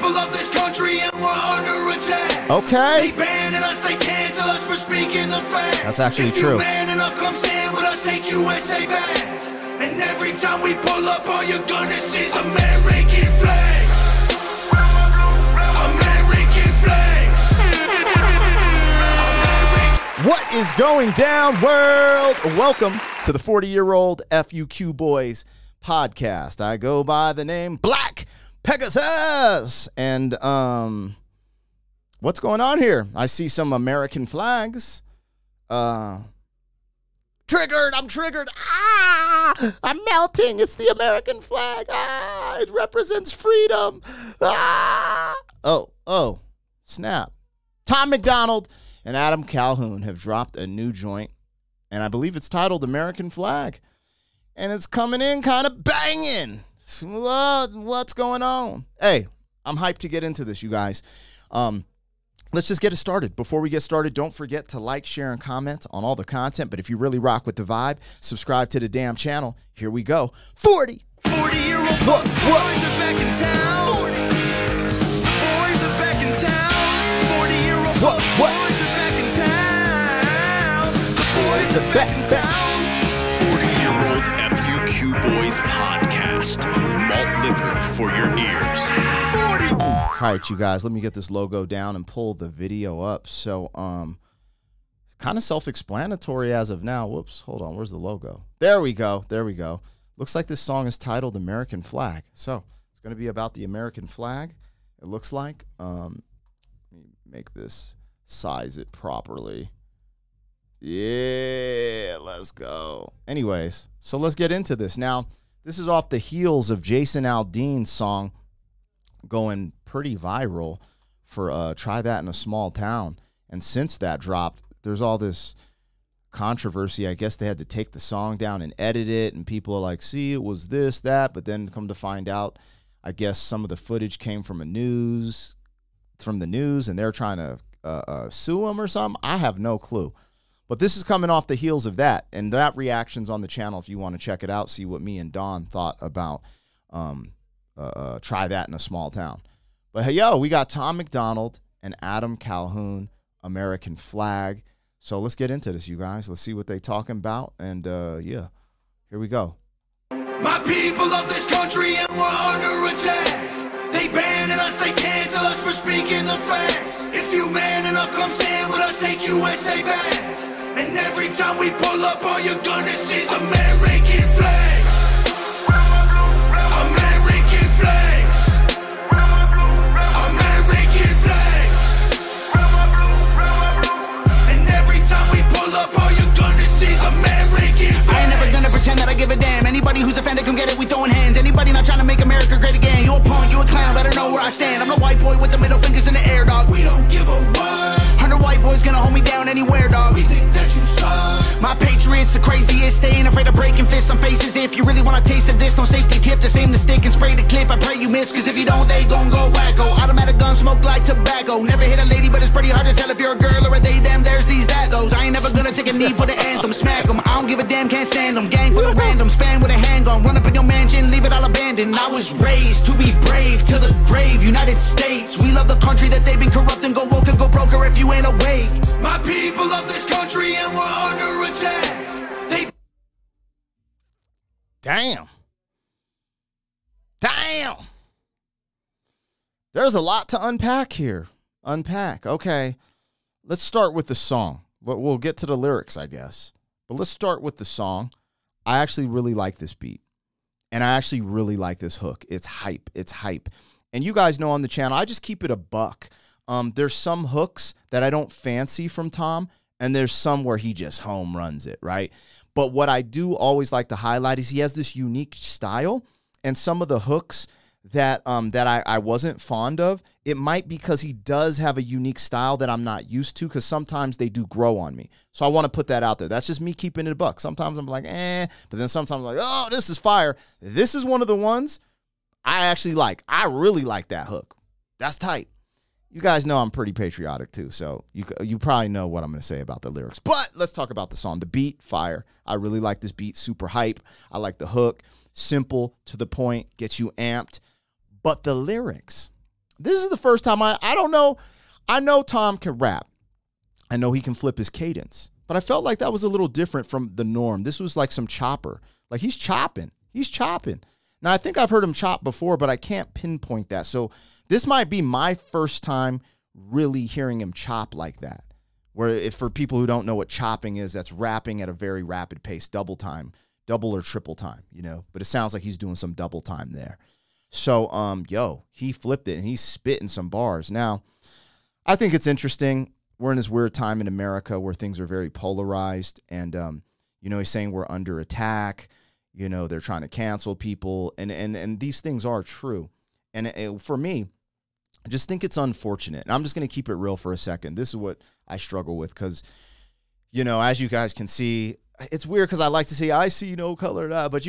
people of this country and we're under attack. Okay. They banning us, they cancel us for speaking the facts. That's actually if true. If you man enough, come stand with us, take USA back. And every time we pull up, all you're gonna see is American flags. American flags. What is going down, world? Welcome to the 40-year-old FUQ Boys podcast. I go by the name Black Pegasus. And what's going on here? I see some American flags. Triggered. I'm triggered. I'm melting. It's the American flag. It represents freedom. Oh, snap. Tom MacDonald and Adam Calhoun have dropped a new joint, and I believe it's titled American Flag, and it's coming in kind of banging. What's going on? Hey, I'm hyped to get into this, you guys. Let's just get it started. Before we get started, don't forget to like, share, and comment on all the content. But if you really rock with the vibe, subscribe to the damn channel. Here we go. 40-year-old boys are back in town. 40. Boys are back in town. 40-year-old boys are back in town. The boys are back in town. 40-year-old FUQ Boys podcast. Malt liquor for your ears. 40. All right, you guys, let me get this logo down and pull the video up. So, it's kind of self-explanatory as of now. Whoops, hold on. Where's the logo? There we go. There we go. Looks like this song is titled American Flag. So, it's going to be about the American flag, it looks like. Let me make this, size it properly. Yeah, let's go. Anyways, so let's get into this. Now, this is off the heels of Jason Aldean's song going pretty viral for Try That in a Small Town. And since that dropped, there's all this controversy. I guess they had to take the song down and edit it, and people are like, see, it was this, that, but then come to find out, I guess some of the footage came from the news, and they're trying to sue them or something. I have no clue. But this is coming off the heels of that, and that reaction's on the channel if you want to check it out, see what me and Don thought about Try That in a Small Town. But hey, yo, we got Tom MacDonald and Adam Calhoun, American Flag. So let's get into this, you guys. Let's see what they talking about. And yeah, here we go. My people of this country and we're under attack. They banning us, they cancel us for speaking the facts. If you man enough, come stand with us, take USA back. And every time we pull up, all you're gonna see is American flags. American flags. American flags. And every time we pull up, all you're gonna see is American flags. I ain't never gonna pretend that I give a damn. Anybody who's offended, come get it, we throwing hands. Anybody not trying to make America great again, you a punk, you a clown, better know where I stand. I'm the white boy with the middle fingers in the air, dog. We don't give a what. 100 white boys gonna hold me down anywhere, dog. We think that you suck. My patriots the craziest, they ain't afraid of breaking fists on faces. If you really wanna taste of this, no safety tip, just aim the stick and spray the clip. I pray you miss, cause if you don't, they gon' go wacko. Automatic gun smoke like tobacco. Never hit a lady, but it's pretty hard to tell if you're a girl or a they, them, there's these, that, those. I ain't never gonna take a knee for the anthem. Smack them, I don't give a damn, can't stand them. Gang full of randoms, fan with a handgun. Run up in your mansion, leave it all abandoned. I was raised to be brave, to the grave, United States. We love the country that they've been corrupting. Go woke and go broker if you ain't awake. My people of this country and we're under attack. Damn. There's a lot to unpack here. Okay. Let's start with the song. We'll get to the lyrics, I guess. But let's start with the song. I actually really like this beat. And I actually really like this hook. It's hype. And you guys know on the channel, I just keep it a buck. There's some hooks that I don't fancy from Tom, and there's some where he just home runs it, right? But what I do always like to highlight is he has this unique style, and some of the hooks that I wasn't fond of, it might be because he does have a unique style that I'm not used to, because sometimes they do grow on me. So I want to put that out there. That's just me keeping it a buck. Sometimes I'm like, but then sometimes I'm like, oh, this is fire. This is one of the ones I actually like. I really like that hook. That's tight. You guys know I'm pretty patriotic too, so you probably know what I'm going to say about the lyrics. But let's talk about the song. The beat, fire. I really like this beat, super hype. I like the hook, simple, to the point, gets you amped. But the lyrics, this is the first time I don't know. I know Tom can rap. I know he can flip his cadence. But I felt like that was a little different from the norm. This was like some chopper. Like he's chopping. He's chopping. Now, I think I've heard him chop before, but I can't pinpoint that. So this might be my first time really hearing him chop like that. Where if for people who don't know what chopping is, that's rapping at a very rapid pace, double time, double or triple time, you know. But it sounds like he's doing some double time there. So, he flipped it and he's spitting some bars. Now, I think it's interesting. We're in this weird time in America where things are very polarized. And, he's saying we're under attack. They're trying to cancel people. And these things are true. And for me, I just think it's unfortunate. And I'm just going to keep it real for a second. This is what I struggle with because, as you guys can see, it's weird because I like to say I see no color, but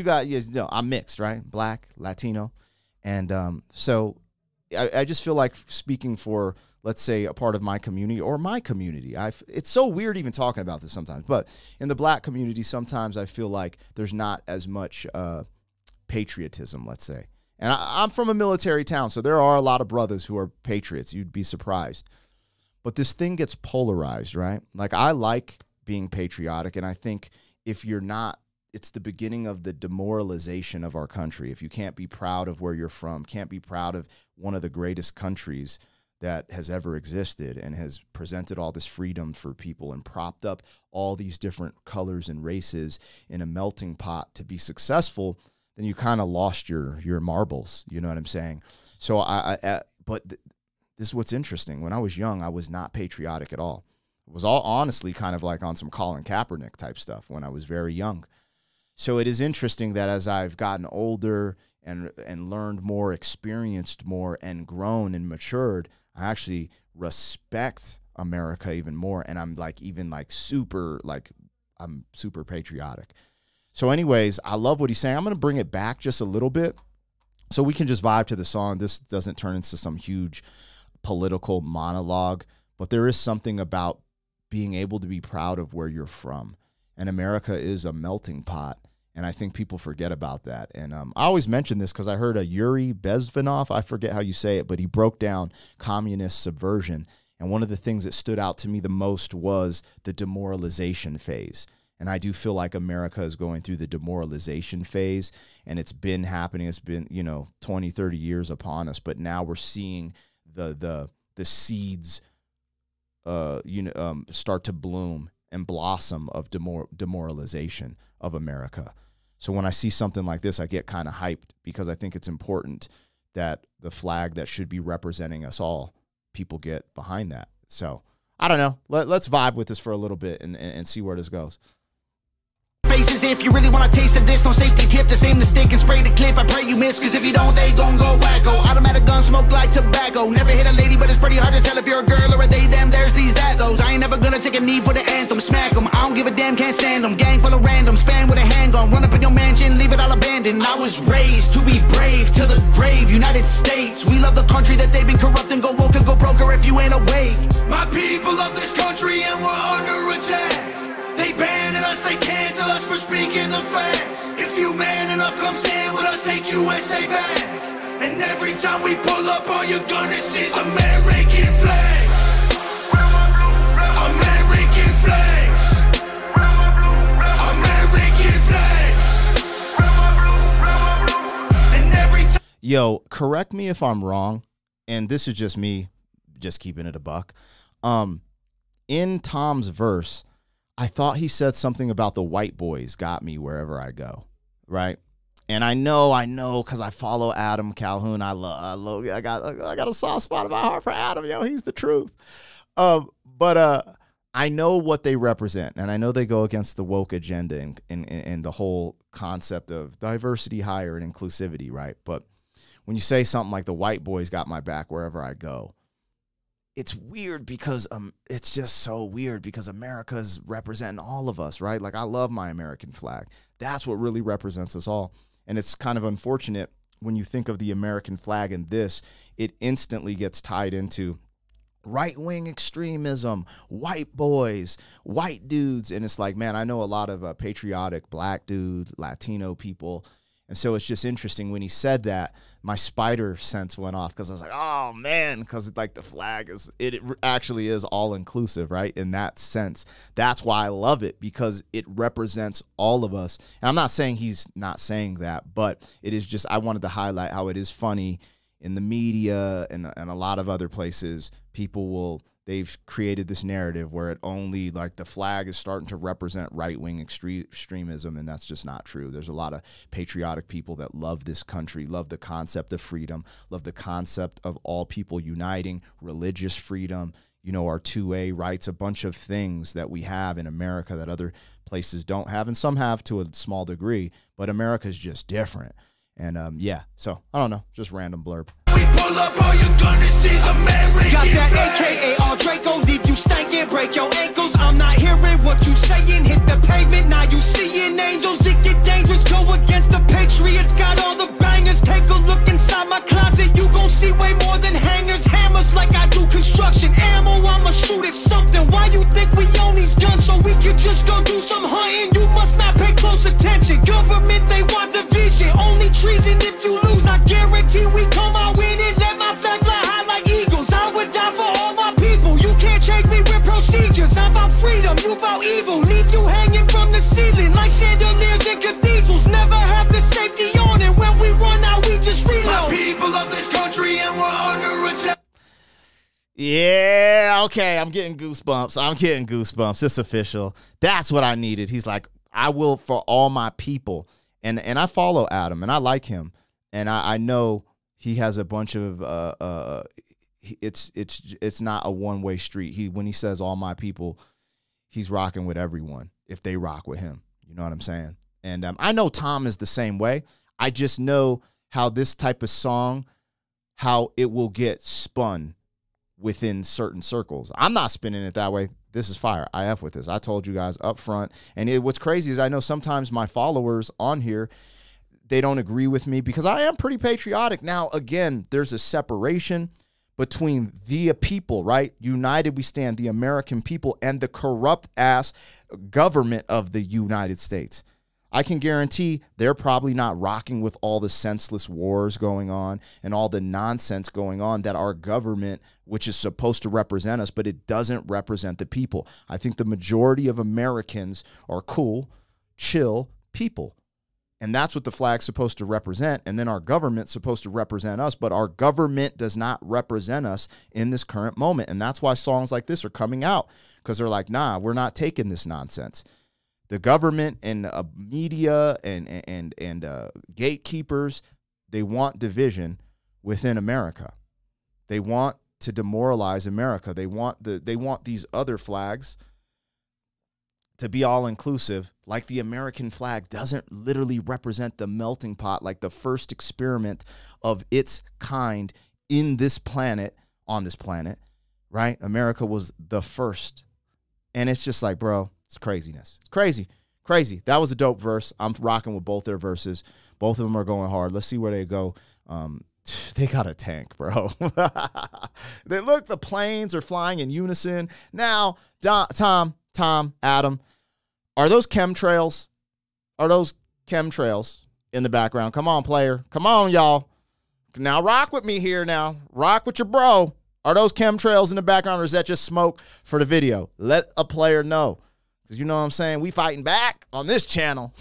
I'm mixed, right? Black, Latino. And so I just feel like speaking for, let's say, a part of my community or my community. It's so weird even talking about this sometimes. But in the black community, sometimes I feel like there's not as much patriotism, let's say. And I'm from a military town, so there are a lot of brothers who are patriots. You'd be surprised. But this thing gets polarized, right? Like, I like being patriotic, and I think if you're not, it's the beginning of the demoralization of our country. If you can't be proud of where you're from, can't be proud of one of the greatest countries that has ever existed and has presented all this freedom for people and propped up all these different colors and races in a melting pot to be successful, then you kind of lost your marbles. You know what I'm saying? So but this is what's interesting. When I was young, I was not patriotic at all. It was all honestly kind of like on some Colin Kaepernick type stuff when I was very young. So it is interesting that as I've gotten older and learned more, experienced more, and grown and matured, I actually respect America even more. And I'm super patriotic. So anyways, I love what he's saying. I'm going to bring it back just a little bit so we can just vibe to the song. This doesn't turn into some huge political monologue, but there is something about being able to be proud of where you're from. And America is a melting pot. And I think people forget about that. And I always mention this because I heard a Yuri Bezmenov, I forget how you say it, but he broke down communist subversion. And one of the things that stood out to me the most was the demoralization phase. And I do feel like America is going through the demoralization phase, and it's been happening. It's been, 20, 30 years upon us, but now we're seeing the seeds, start to bloom and blossom of demoralization of America. So when I see something like this, I get kind of hyped because I think it's important that the flag that should be representing us all, people get behind that. So I don't know. Let's vibe with this for a little bit and see where this goes. Faces, if you really want a taste of this, no safety tip, the same mistake and spray the clip. I pray you miss, cause if you don't, they gon' go wacko. Automatic gun smoke like tobacco. Never hit a lady, but it's pretty hard to tell if you're a girl or a they, them, there's these, that, those. I ain't never gonna take a knee for the anthem, smack them. I don't give a damn, can't stand them. Gang full of randoms, fan with a handgun, run up in your mansion, leave it all abandoned. I was raised to be brave, to the grave, United States. We love the country that they've been corrupting, go woke and go broker if you ain't awake. My people love this country and we're under attack. They banning us, they cancel us for speaking the facts. If you man enough, come stand with us, take USA back. And every time we pull up, all you're gonna see is American flags. American flags. American flags. And every time. Yo, correct me if I'm wrong, and this is just me, just keeping it a buck. In Tom's verse, I thought he said something about the white boys got me wherever I go, right? And I know, because I follow Adam Calhoun. I got a soft spot in my heart for Adam. Yo, he's the truth. But I know what they represent, and I know they go against the woke agenda and the whole concept of diversity, hire, and inclusivity, right? But when you say something like the white boys got my back wherever I go, it's weird because it's just so weird because America's representing all of us, right? Like, I love my American flag. That's what really represents us all. And it's kind of unfortunate when you think of the American flag and this, it instantly gets tied into right-wing extremism, white boys, white dudes. And it's like, man, I know a lot of patriotic black dudes, Latino people, And so it's just interesting when he said that, my spider sense went off because I was like, oh man, because like the flag is, it actually is all inclusive, right? In that sense. That's why I love it, because it represents all of us. And I'm not saying he's not saying that, but it is just, I wanted to highlight how it is funny in the media and a lot of other places. They've created this narrative where it only, like, the flag is starting to represent right-wing extremism, and that's just not true. There's a lot of patriotic people that love this country, love the concept of freedom, love the concept of all people uniting, religious freedom, you know, our 2A rights, a bunch of things that we have in America that other places don't have, and some have to a small degree, but America's just different. And, yeah, so, I don't know, just random blurb. Pull up, all you gonna see is American. Got that AKA all Draco, leave you stankin', break your ankles. I'm not hearing what you saying. Hit the pavement, now you seeing angels. It get dangerous, go against the Patriots. Got all the bangers. Take a look inside my closet. You gon' see way more than hangers, hammers, like I do construction. Ammo, I'ma shoot at something. Why you think we own these guns? So we could just go do some hunting. You must not pay close attention. Government, they want division. Only treason if you lose. I guarantee we come out winning. Let my flag fly high like eagles. I would die for all my people. You can't change me with procedures. I'm about freedom, you about evil. Leave you hanging from the ceiling like chandeliers in cathedrals. Never have the safety on, and when we run out, we just reload. My people of this country, and we're under attack. Yeah, okay, I'm getting goosebumps. It's official. That's what I needed. He's like, I will for all my people. And I follow Adam, and I like him. And I know he has a bunch of it's not a one-way street. When he says all my people, he's rocking with everyone if they rock with him. You know what I'm saying? And I know Tom is the same way. I just know how this type of song, how it will get spun within certain circles. I'm not spinning it that way. This is fire. I F with this. I told you guys up front. And what's crazy is I know sometimes my followers on here, they don't agree with me because I am pretty patriotic. Now, again, there's a separation between the people, right? United we stand, the American people, and the corrupt-ass government of the United States. I can guarantee they're probably not rocking with all the senseless wars going on and all the nonsense going on that our government, which is supposed to represent us, but it doesn't represent the people. I think the majority of Americans are cool, chill people. And that's what the flag's supposed to represent. And then our government's supposed to represent us, but our government does not represent us in this current moment. And that's why songs like this are coming out, because they're like, nah, we're not taking this nonsense. The government and media and gatekeepers, they want division within America. They want to demoralize America. They want these other flags to be all inclusive, like the American flag doesn't literally represent the melting pot, like the first experiment of its kind in this planet, on this planet, right? America was the first. And it's just like, bro, it's craziness. It's crazy. Crazy. That was a dope verse. I'm rocking with both their verses. Both of them are going hard. Let's see where they go. They got a tank, bro. The planes are flying in unison. Now, Tom, Adam, are those chemtrails? Are those chemtrails in the background? Come on, player. Come on, y'all. Now rock with me here now. Rock with your bro. Are those chemtrails in the background, or is that just smoke for the video? Let a player know. Because you know what I'm saying? We fighting back on this channel.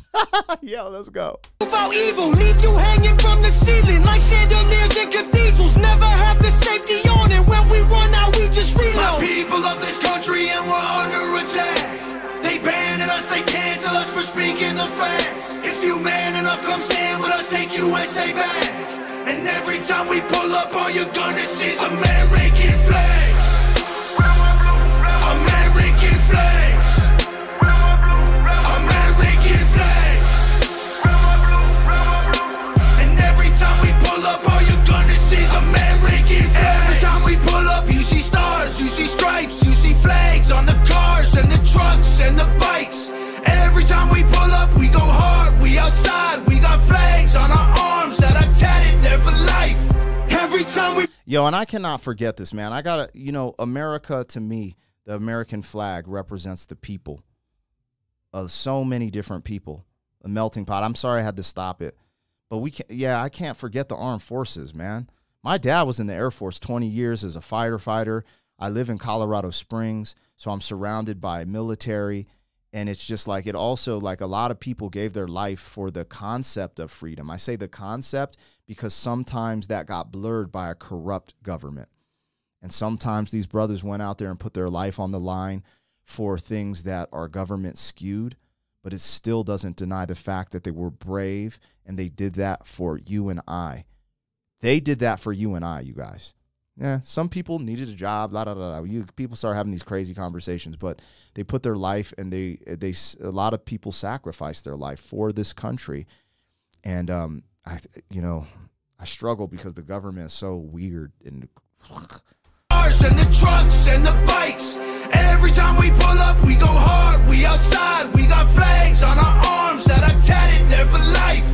Yo, let's go. About evil, leave you hanging from the ceiling like chandeliers in cathedrals. Never have the safety on, and when we run out, we just reload. My people of this country, and we're under attack. They banning us, they cancel us for speaking the facts. If you man enough, come stand with us, take USA back. And every time we pull up, all you're gonna see is American flags. American flags. American flags. And every time we pull up, all you're gonna see is American flags. Every time we pull up, you see stars, you see stripes, you see flags on the cars and the trucks and the bikes. Every time we pull up, we go hard, we outside, we got flags on our arms that are tatted there for life. Every time we... Yo, and I cannot forget this, man. I gotta, America, to me, the American flag represents the people of so many different people. A melting pot. I'm sorry I had to stop it, But I can't forget the armed forces, man. My dad was in the Air Force 20 years as a fighter. I live in Colorado Springs, so I'm surrounded by military. And it's just like, it also, like, a lot of people gave their life for the concept of freedom. I say the concept because sometimes that got blurred by a corrupt government. And sometimes these brothers went out there and put their life on the line for things that are government skewed, but it still doesn't deny the fact that they were brave and they did that for you and I. They did that for you and I, you guys. Yeah, some people needed a job, people start having these crazy conversations, but they put their life, and a lot of people sacrificed their life for this country. And I struggle because the government is so weird and and the trucks and the bikes. Every time we pull up, we go hard. We outside, we got flags on our arms that are tatted there for life.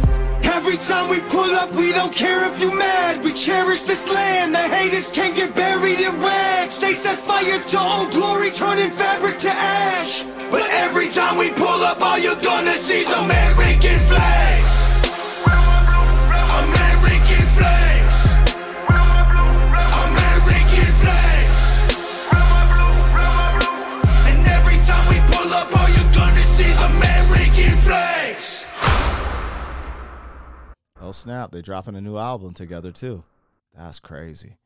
Every time we pull up, we don't care if you mad. We cherish this land. The haters can't get buried in rags. They set fire to Old Glory, turning fabric to ash. But every time we pull up, all you're gonna see is American flags. American flags. American flags. And every time we pull up, all you're gonna see is American flags. Oh, snap. They're dropping a new album together, too. That's crazy.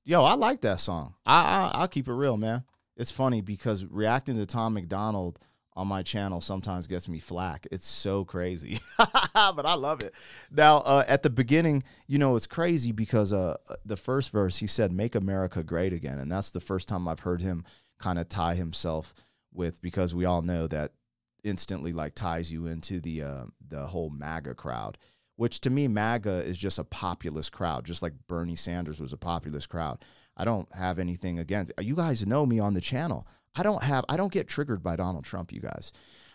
Yo, I like that song. I'll keep it real, man. It's funny because reacting to Tom MacDonald on my channel sometimes gets me flack. It's so crazy. But I love it. Now, at the beginning, it's crazy because the first verse, he said, "Make America Great Again." And that's the first time I've heard him kind of tie himself with, because we all know that instantly, like, ties you into the whole MAGA crowd. Which, to me, MAGA is just a populist crowd, just like Bernie Sanders was a populist crowd. I don't have anything against it. You guys know me on the channel. I don't get triggered by Donald Trump, you guys.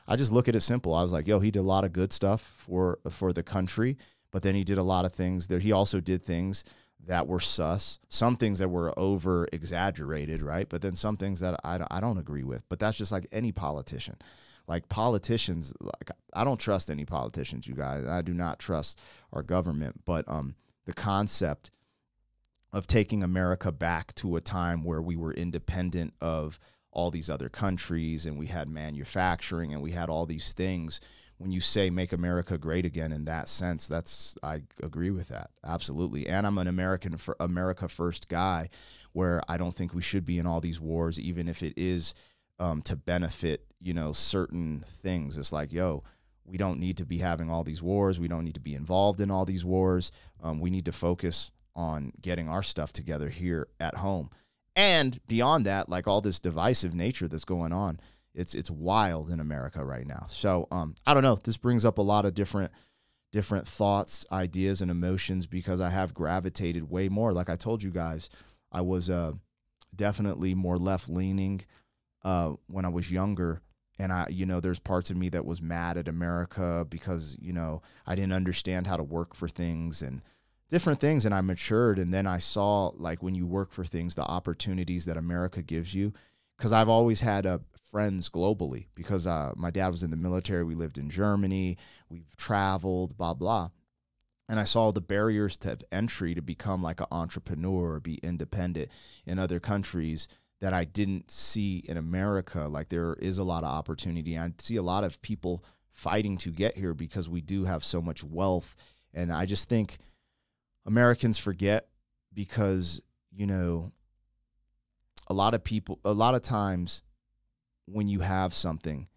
I just look at it simple. I was like, yo, he did a lot of good stuff for the country, but then he did a lot of things there. He also did things that were sus, some things that were over exaggerated, right? But then some things that I don't agree with. But that's just like any politician. Like politicians, like, I don't trust any politicians, you guys. I do not trust our government. But the concept of taking America back to a time where we were independent of all these other countries and we had manufacturing and we had all these things. When you say make America great again in that sense, I agree with that. Absolutely. And I'm an America first guy, where I don't think we should be in all these wars, even if it is to benefit, certain things. It's like, yo, we don't need to be having all these wars. We don't need to be involved in all these wars. We need to focus on getting our stuff together here at home. And beyond that, like, all this divisive nature that's going on, it's wild in America right now. So I don't know. This brings up a lot of different thoughts, ideas, and emotions, because I have gravitated way more. Like I told you guys, I was definitely more left-leaning when I was younger. And there's parts of me that was mad at America because, I didn't understand how to work for things and different things. And I matured. And then I saw, like, when you work for things, the opportunities that America gives you. Because I've always had friends globally, because my dad was in the military. We lived in Germany. We've traveled, blah, blah. And I saw the barriers to entry to become like an entrepreneur or be independent in other countries that I didn't see in America. Like, there is a lot of opportunity. I see a lot of people fighting to get here because we do have so much wealth. And I just think Americans forget because, a lot of times when you have something,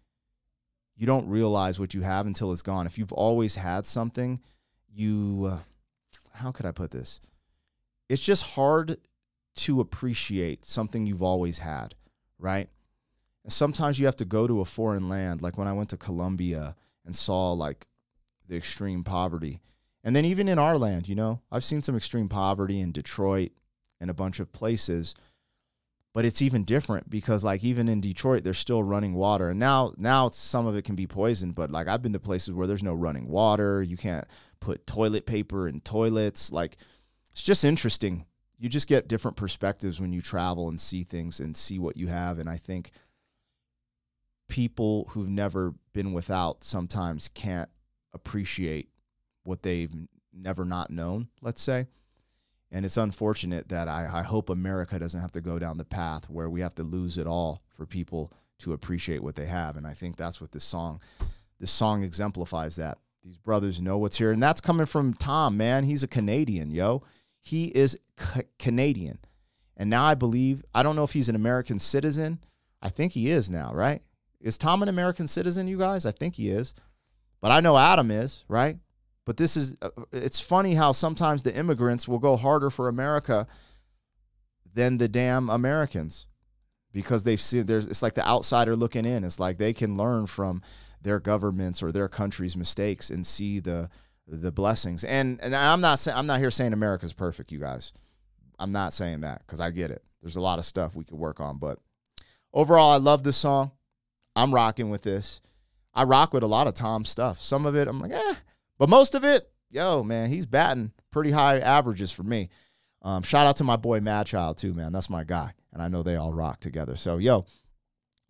you don't realize what you have until it's gone. If you've always had something, how could I put this? It's just hard to appreciate something you've always had, right? And sometimes you have to go to a foreign land, like when I went to Colombia and saw, like, the extreme poverty. And then even in our land, I've seen some extreme poverty in Detroit and a bunch of places, but it's even different because, like, even in Detroit, they're still running water. And now some of it can be poisoned, but, like, I've been to places where there's no running water. You can't put toilet paper in toilets. Like, it's just interesting. You just get different perspectives when you travel and see things and see what you have. And I think people who've never been without sometimes can't appreciate what they've never not known, let's say. And it's unfortunate that I hope America doesn't have to go down the path where we have to lose it all for people to appreciate what they have. And I think that's what this song exemplifies that. These brothers know what's here. And that's coming from Tom, man. He's a Canadian, yo. He is Canadian. And now I believe, I don't know if he's an American citizen. I think he is now, right? Is Tom an American citizen, you guys? I think he is. But I know Adam is, right? But this is, it's funny how sometimes the immigrants will go harder for America than the damn Americans, because they've seen, it's like the outsider looking in. It's like they can learn from their governments or their country's mistakes and see the blessings. And I'm not here saying America's perfect, you guys. I'm not saying that, because I get it. There's a lot of stuff we could work on. But overall, I love this song. I'm rocking with this. I rock with a lot of Tom's stuff. Some of it, I'm like, But most of it, yo, man, he's batting pretty high averages for me. Shout out to my boy Madchild, too, man. That's my guy. And I know they all rock together. So, yo,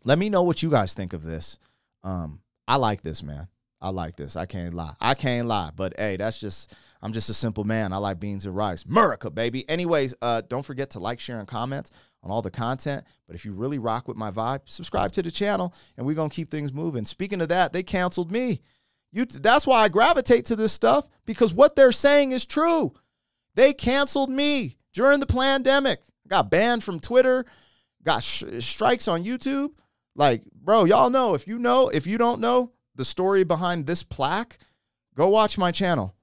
let me know what you guys think of this. I like this, man. I like this. I can't lie. But, hey, I'm just a simple man. I like beans and rice. America, baby. Anyways, don't forget to like, share, and comment on all the content. But if you really rock with my vibe, subscribe to the channel, and we're going to keep things moving. Speaking of that, they canceled me. That's why I gravitate to this stuff, because what they're saying is true. They canceled me during the pandemic. Got banned from Twitter, got strikes on YouTube. Like, bro, y'all know. If you don't know the story behind this plaque, go watch my channel,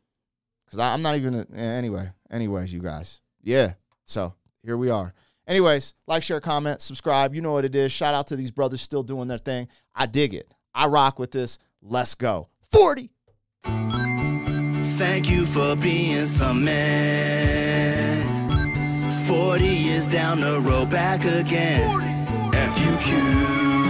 because I'm not even, anyways, you guys. Yeah, so here we are. Anyways, like, share, comment, subscribe. You know what it is. Shout out to these brothers still doing their thing. I dig it. I rock with this. Let's go. 40. Thank you for being some man. 40 years down the road, back again. FUQ.